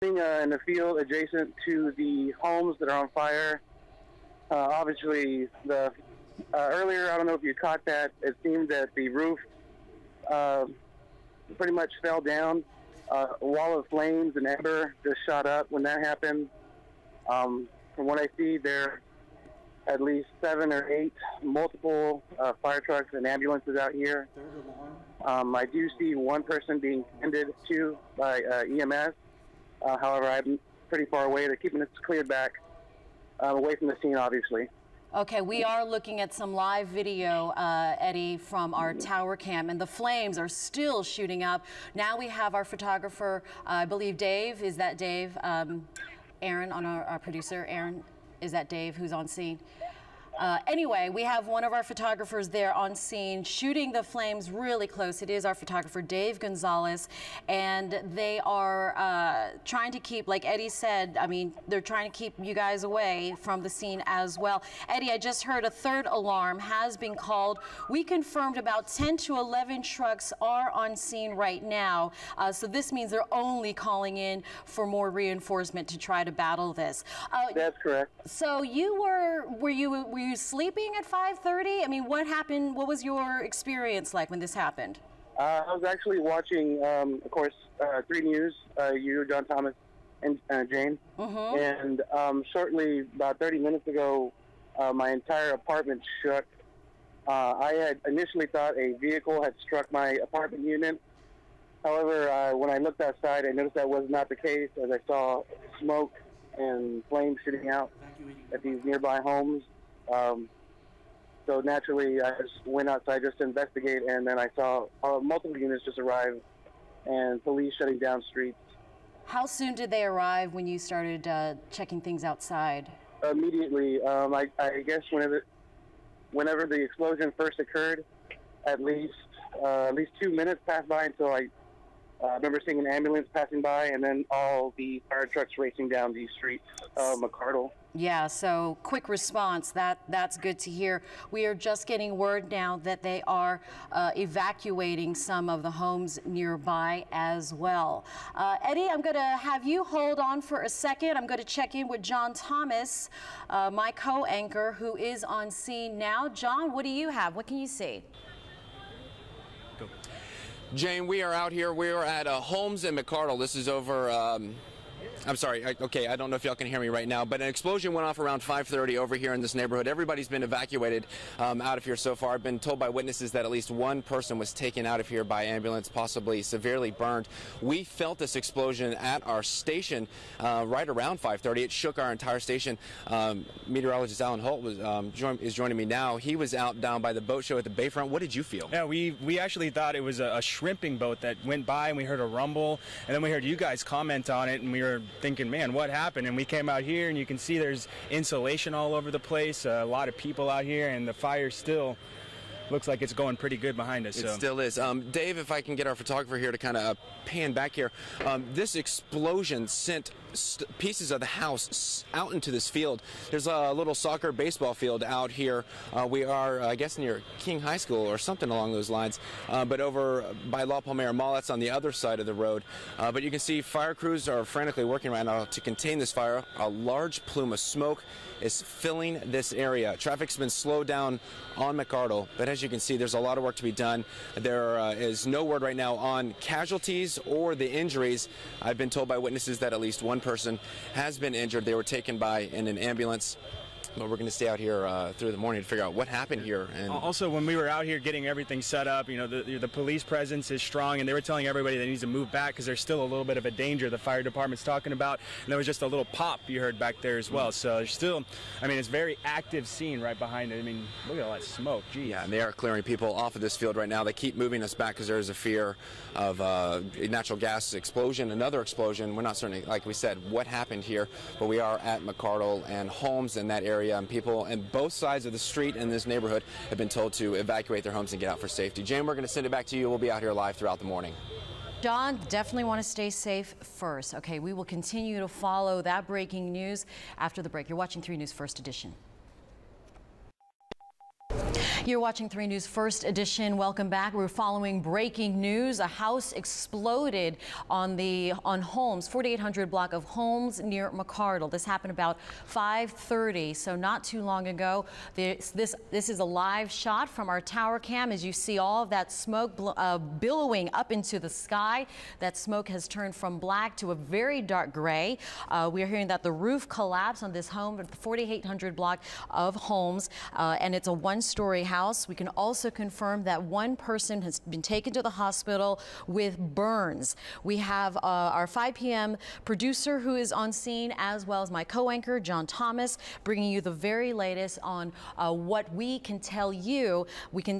In the field adjacent to the homes that are on fire. Obviously, earlier, I don't know if you caught that, it seemed that the roof pretty much fell down. A wall of flames and ember just shot up when that happened. From what I see, there are at least 7 or 8 multiple fire trucks and ambulances out here. I do see one person being tended to by EMS. However, I'm pretty far away. They're keeping us cleared back away from the scene, obviously. Okay, we are looking at some live video, Eddie, from our tower cam, and the flames are still shooting up. Now we have our photographer, I believe Dave. Is that Dave? Aaron, on our producer, Aaron, is that Dave who's on scene? Anyway, we have one of our photographers there on scene shooting the flames really close. It is our photographer, Dave Gonzalez, and they are trying to keep, like Eddie said, I mean, they're trying to keep you guys away from the scene as well. Eddie, I just heard a third alarm has been called. We confirmed about 10 to 11 trucks are on scene right now, so this means they're only calling in for more reinforcement to try to battle this. That's correct. So you were you sleeping at 5:30? I mean, what happened? What was your experience like when this happened? I was actually watching, of course, 3 News, you, John Thomas, and Jane. And shortly, about 30 minutes ago, my entire apartment shook. I had initially thought a vehicle had struck my apartment unit. However, when I looked outside, I noticed that was not the case, as I saw smoke and flames shooting out at these nearby homes. So naturally, I just went outside just to investigate, and then I saw multiple units just arrive and police shutting down streets. How soon did they arrive when you started checking things outside? Immediately. I guess whenever the explosion first occurred, at least 2 minutes passed by until I remember seeing an ambulance passing by, and then all the fire trucks racing down the streets of McArdle. Yeah, so quick response. That's good to hear. We are just getting word now that they are evacuating some of the homes nearby as well. Eddie, I'm going to have you hold on for a second. I'm going to check in with John Thomas, my co-anchor, who is on scene now. John, what do you have? What can you see? Jane, we are out here. We are at Holmes and McArdle. This is over, I'm sorry, okay, I don't know if y'all can hear me right now, but an explosion went off around 5:30 over here in this neighborhood. Everybody's been evacuated out of here so far. I've been told by witnesses that at least one person was taken out of here by ambulance, possibly severely burned. We felt this explosion at our station right around 5:30. It shook our entire station. Meteorologist Alan Holt is joining me now. He was out down by the boat show at the bayfront. What did you feel? Yeah, we actually thought it was a shrimping boat that went by, and we heard a rumble, and then we heard you guys comment on it, and we were thinking, man, what happened? And we came out here, and you can see there's insulation all over the place, a lot of people out here, and the fire still looks like it's going pretty good behind us. It still is. Dave, if I can get our photographer here to kind of pan back here. This explosion sent pieces of the house out into this field. There's a little soccer baseball field out here. We are, I guess, near King High School or something along those lines. But over by La Palmera Mall, that's on the other side of the road. But you can see fire crews are frantically working right now to contain this fire. A large plume of smoke is filling this area. Traffic's been slowed down on McArdle, but as you can see, there's a lot of work to be done. There is no word right now on casualties or the injuries. I've been told by witnesses that at least one person has been injured. They were taken by in an ambulance. But we're going to stay out here through the morning to figure out what happened here. And also, when we were out here getting everything set up, you know, the police presence is strong, and they were telling everybody they need to move back because there's still a little bit of a danger the fire department's talking about. And there was just a little pop you heard back there as well. So there's still, I mean, it's a very active scene right behind it. I mean, look at all that smoke. Geez. Yeah, and they are clearing people off of this field right now. They keep moving us back because there is a fear of a natural gas explosion, another explosion. We're not certain, like we said, what happened here, but we are at McArdle and Holmes in that area, and people on both sides of the street in this neighborhood have been told to evacuate their homes and get out for safety. Jane, we're going to send it back to you. We'll be out here live throughout the morning. John, definitely want to stay safe first. Okay, we will continue to follow that breaking news after the break. You're watching 3 News First Edition. You're watching 3 News First Edition. Welcome back. We're following breaking news. A house exploded on Holmes, 4800 block of Holmes near McArdle. This happened about 5:30, so not too long ago. This is a live shot from our tower cam. As you see all of that smoke billowing up into the sky. That smoke has turned from black to a very dark gray. We are hearing that the roof collapsed on this home at the 4800 block of Holmes, and it's a one-story house. We can also confirm that one person has been taken to the hospital with burns. We have our 5 p.m. producer who is on scene, as well as my co-anchor, John Thomas, bringing you the very latest on what we can tell you. We can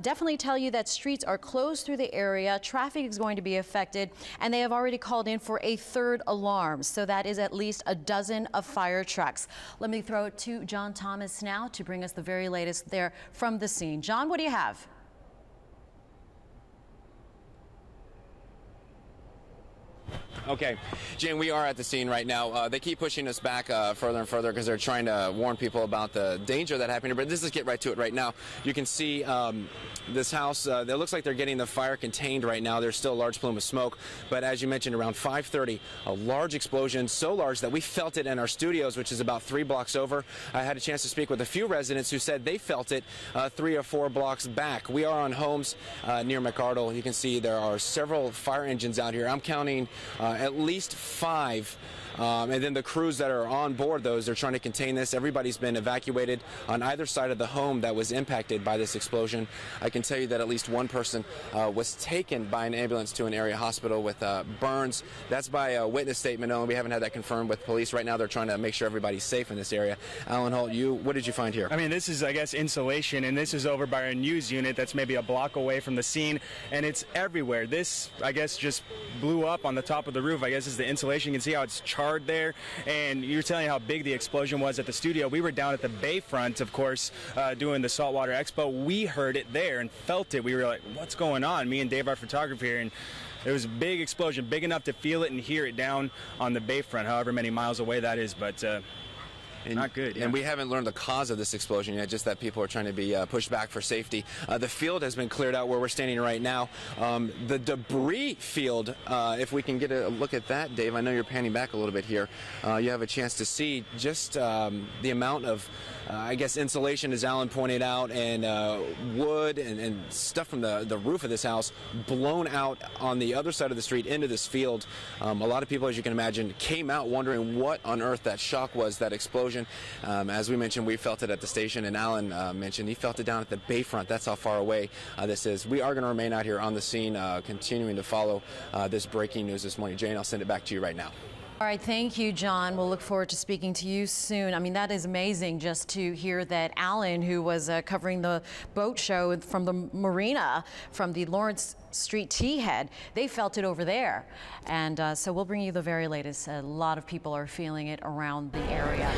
definitely tell you that streets are closed through the area, traffic is going to be affected, and they have already called in for a 3rd alarm. So that is at least a dozen of fire trucks. Let me throw it to John Thomas now to bring us the very latest there from the scene. John, what do you have? Okay, Jane, we are at the scene right now. They keep pushing us back further and further because they're trying to warn people about the danger that happened here. But let's get right to it right now. You can see this house. It looks like they're getting the fire contained right now. There's still a large plume of smoke. But as you mentioned, around 5:30, a large explosion, so large that we felt it in our studios, which is about 3 blocks over. I had a chance to speak with a few residents who said they felt it 3 or 4 blocks back. We are on Holmes near McArdle. You can see there are several fire engines out here. I'm counting at least 5. And then the crews that are on board those, they're trying to contain this. Everybody's been evacuated on either side of the home that was impacted by this explosion. I can tell you that at least one person was taken by an ambulance to an area hospital with burns. That's by a witness statement only. We haven't had that confirmed with police. Right now they're trying to make sure everybody's safe in this area. Alan Holt, what did you find here? I mean, this is, I guess, insulation, and this is over by our news unit that's maybe a block away from the scene, and it's everywhere. This, I guess, just blew up on the top of the roof. I guess is the insulation. You can see how it's charred there, and you're telling how big the explosion was at the studio. We were down at the bayfront, of course, doing the Saltwater Expo. We heard it there and felt it. We were like, what's going on? Me and Dave, our photographer here, and it was a big explosion, big enough to feel it and hear it down on the bayfront, however many miles away that is, but not good. Yeah. And we haven't learned the cause of this explosion yet, just that people are trying to be pushed back for safety. The field has been cleared out where we're standing right now. The debris field, if we can get a look at that, Dave, I know you're panning back a little bit here. You have a chance to see just the amount of, I guess, insulation, as Alan pointed out, and wood and stuff from the roof of this house blown out on the other side of the street into this field. A lot of people, as you can imagine, came out wondering what on earth that shock was, that explosion. As we mentioned, we felt it at the station, and Alan mentioned he felt it down at the bayfront. That's how far away this is. We are going to remain out here on the scene, continuing to follow this breaking news this morning. Jane, I'll send it back to you right now. All right, thank you, John. We'll look forward to speaking to you soon. I mean, that is amazing just to hear that Alan, who was covering the boat show from the marina, from the Lawrence Street T-head, they felt it over there. And so we'll bring you the very latest. A lot of people are feeling it around the area.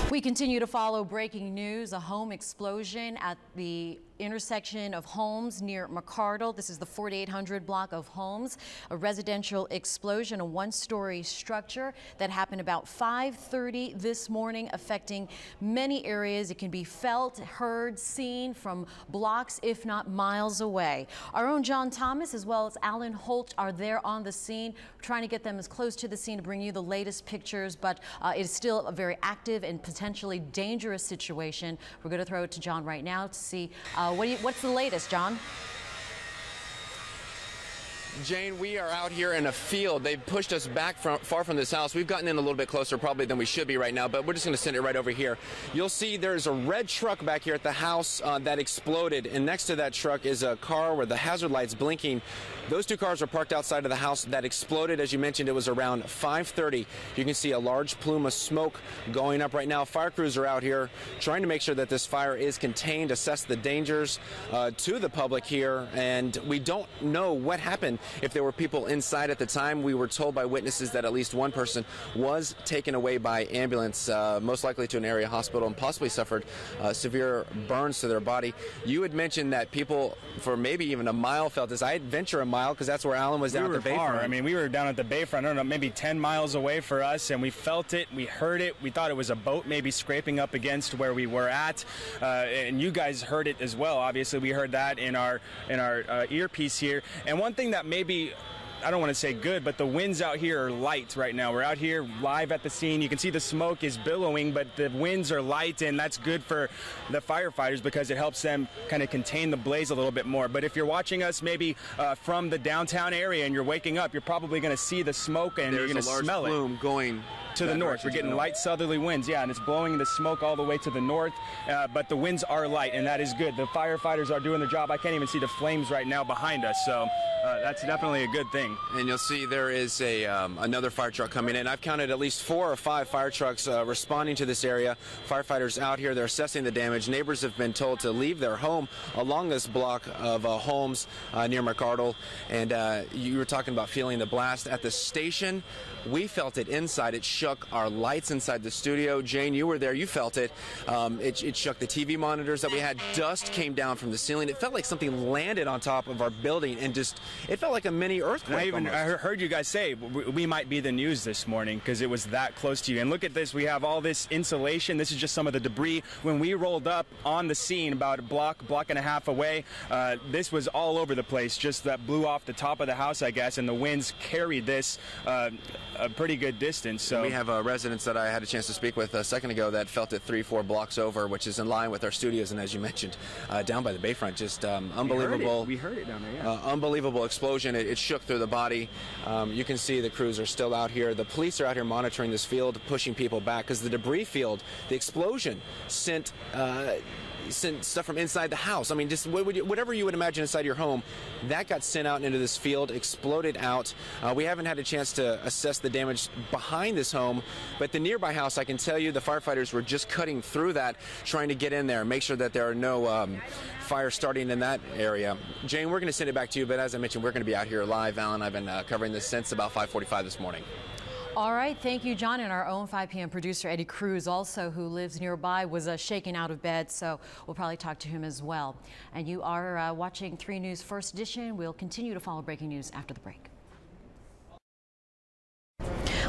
We continue to follow breaking news. A home explosion at the intersection of Holmes near McArdle. This is the 4800 block of Holmes. A residential explosion, a one-story structure that happened about 5:30 this morning, affecting many areas. It can be felt, heard, seen from blocks, if not miles away. Our own John Thomas, as well as Alan Holt, are there on the scene, trying to get them as close to the scene to bring you the latest pictures, but it is still a very active and potentially dangerous situation. We're going to throw it to John right now to see what's the latest, John? Jane, we are out here in a field. They've pushed us back far from this house. We've gotten in a little bit closer probably than we should be right now, but we're just going to send it right over here. You'll see there's a red truck back here at the house that exploded, and next to that truck is a car where the hazard light's blinking. Those 2 cars were parked outside of the house that exploded. As you mentioned, it was around 5:30. You can see a large plume of smoke going up right now. Fire crews are out here trying to make sure that this fire is contained, assess the dangers to the public here, and we don't know what happened if there were people inside at the time. We were told by witnesses that at least one person was taken away by ambulance, most likely to an area hospital, and possibly suffered severe burns to their body. You had mentioned that people for maybe even a mile felt this. I'd venture a mile because that's where Alan was down at the bayfront. I mean, we were down at the bayfront, I don't know, maybe 10 miles away for us, and we felt it, we heard it, we thought it was a boat maybe scraping up against where we were at, and you guys heard it as well. Obviously, we heard that in our earpiece here. And one thing that maybe, I don't want to say good, but the winds out here are light right now. We're out here live at the scene. You can see the smoke is billowing, but the winds are light, and that's good for the firefighters because it helps them kind of contain the blaze a little bit more. But if you're watching us maybe from the downtown area and you're waking up, you're probably going to see the smoke and you're going to smell it. There's a large plume going to the north. We're getting light southerly winds, yeah, and it's blowing the smoke all the way to the north, but the winds are light, and that is good. The firefighters are doing their job. I can't even see the flames right now behind us, so that's definitely a good thing. And you'll see there is another fire truck coming in. I've counted at least 4 or 5 fire trucks responding to this area. Firefighters out here, they're assessing the damage. Neighbors have been told to leave their home along this block of Holmes near McArdle, and you were talking about feeling the blast at the station. We felt it inside. It shook our lights inside the studio. Jane, you were there. You felt it. It shook the TV monitors that we had. Dust came down from the ceiling. It felt like something landed on top of our building, and it felt like a mini earthquake. I heard you guys say we might be the news this morning because it was that close to you. And look at this. We have all this insulation. This is just some of the debris. When we rolled up on the scene about a block and a half away, this was all over the place. Just that blew off the top of the house, I guess, and the winds carried this a pretty good distance. So we have residents that I had a chance to speak with a second ago that felt it 3-4 blocks over, which is in line with our studios, and as you mentioned, down by the bayfront, just unbelievable. We heard it down there, yeah. Unbelievable explosion. It shook through the body. You can see the crews are still out here. The police are out here monitoring this field, pushing people back because the debris field, the explosion sent stuff from inside the house. I mean, just whatever you would imagine inside your home, that got sent out into this field, exploded out. We haven't had a chance to assess the damage behind this home, but the nearby house, I can tell you, the firefighters were just cutting through that, trying to get in there, make sure that there are no fires starting in that area. Jane, we're going to send it back to you, but as I mentioned, we're going to be out here live. Alan, I've been covering this since about 5:45 this morning. All right, thank you, John. And our own 5 p.m. producer, Eddie Cruz, also, who lives nearby, was shaken out of bed, so we'll probably talk to him as well. And you are watching 3 News First Edition. We'll continue to follow breaking news after the break.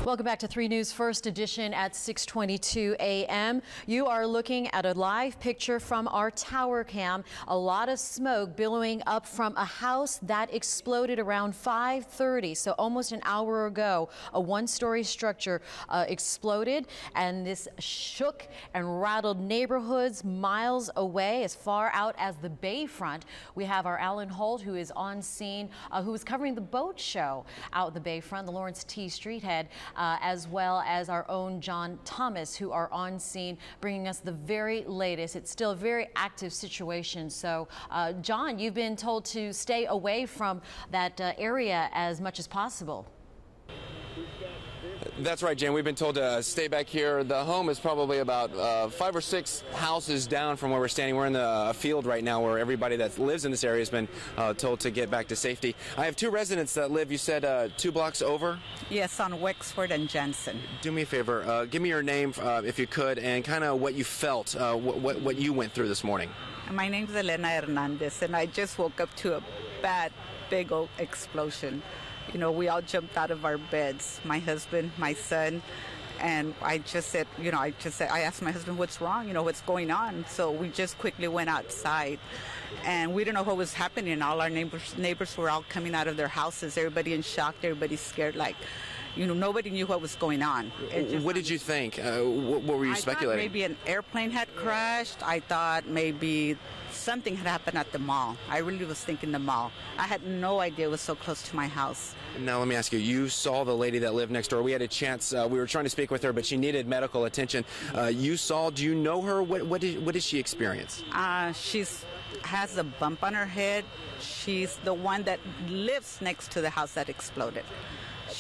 Welcome back to 3 News First Edition at 6:22 a.m. You are looking at a live picture from our tower cam. A lot of smoke billowing up from a house that exploded around 5:30, so almost an hour ago. A 1-story structure exploded, and this shook and rattled neighborhoods miles away, as far out as the bayfront. We have our Alan Holt, who is on scene, who is covering the boat show out the bayfront, the Lawrence T. Streethead. As well as our own John Thomas, who are on scene bringing us the very latest. It's still a very active situation. So, John, you've been told to stay away from that area as much as possible. That's right, Jen. We've been told to stay back here. The home is probably about 5 or 6 houses down from where we're standing. We're in a field right now where everybody that lives in this area has been told to get back to safety. I have 2 residents that live, you said, 2 blocks over? Yes, on Wexford and Jensen. Do me a favor. Give me your name, if you could, and kind of what you felt, what you went through this morning. My name's Elena Hernandez, and I just woke up to a bad, big old explosion. You know, we all jumped out of our beds, my husband, my son, and I asked my husband, what's wrong? You know, what's going on? So we just quickly went outside, and we didn't know what was happening. All our neighbors were all coming out of their houses, everybody in shock, everybody scared, like, you know, nobody knew what was going on. What did you think? What were you speculating? I thought maybe an airplane had crashed. I thought maybe something had happened at the mall. I really was thinking the mall. I had no idea it was so close to my house. Now, let me ask you, you saw the lady that lived next door. We had a chance, we were trying to speak with her, but she needed medical attention. Do you know her? What did she experience? She has a bump on her head. She's the one that lives next to the house that exploded.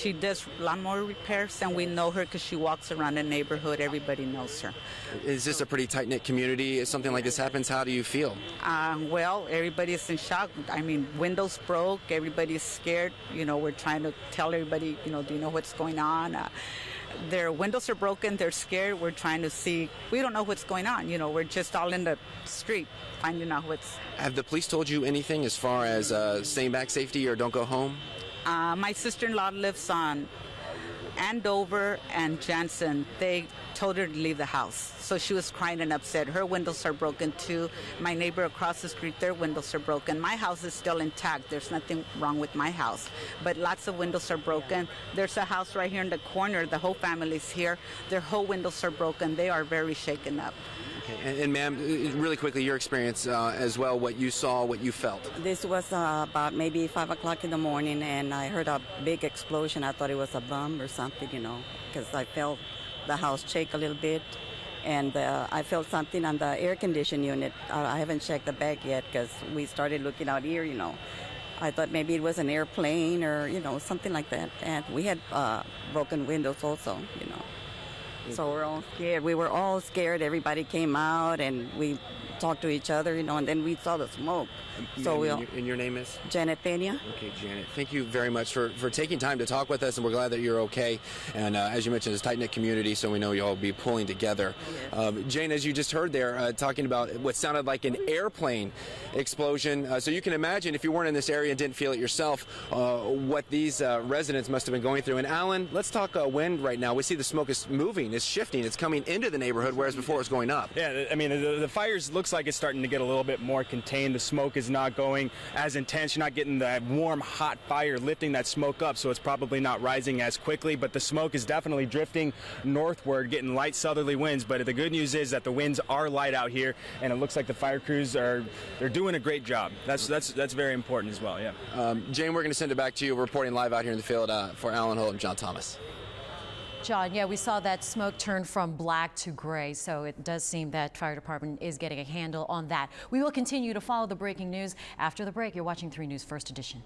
She does lawnmower repairs, and we know her because she walks around the neighborhood. Everybody knows her. Is this a pretty tight-knit community? If something like this happens, how do you feel? Well, everybody's in shock. I mean, windows broke. Everybody's scared. You know, we're trying to tell everybody, you know, do you know what's going on? Their windows are broken. They're scared. We're trying to see. We don't know what's going on. You know, we're just all in the street finding out what's. Have the police told you anything as far as staying back safety or don't go home? My sister-in-law lives on Andover and Jansen. They told her to leave the house. So she was crying and upset. Her windows are broken too. My neighbor across the street, their windows are broken. My house is still intact. There's nothing wrong with my house. But lots of windows are broken. There's a house right here in the corner. The whole family's here. Their whole windows are broken. They are very shaken up. Okay. And ma'am, really quickly, your experience as well, what you saw, what you felt. This was about maybe 5 o'clock in the morning, and I heard a big explosion. I thought it was a bomb or something, you know, because I felt the house shake a little bit, and I felt something on the air conditioning unit. I haven't checked the back yet because we started looking out here, you know. I thought maybe it was an airplane or, you know, something like that. And we had broken windows also, you know. So we're all scared. We were all scared. Everybody came out and we talked to each other, you know, and then we saw the smoke. So and your name is? Janet Pena. Okay, Janet. Thank you very much for taking time to talk with us, and we're glad that you're okay. And as you mentioned, it's a tight-knit community, so we know you'll all be pulling together. Yes. Jane, as you just heard there, talking about what sounded like an airplane explosion. So you can imagine, if you weren't in this area and didn't feel it yourself, what these residents must have been going through. And Alan, let's talk wind right now. We see the smoke is moving, it's shifting, it's coming into the neighborhood, whereas before it was going up. Yeah, I mean, the fires looks like it's starting to get a little bit more contained. The smoke is not going as intense. You're not getting that warm, hot fire lifting that smoke up, so it's probably not rising as quickly, but the smoke is definitely drifting northward, getting light southerly winds. But the good news is that the winds are light out here, and it looks like the fire crews they're doing a great job. That's very important as well, yeah. Jane, we're going to send it back to you. We're reporting live out here in the field for Alan Holt and John Thomas. John, yeah, we saw that smoke turn from black to gray, so it does seem that fire department is getting a handle on that. We will continue to follow the breaking news after the break. You're watching 3 News First Edition.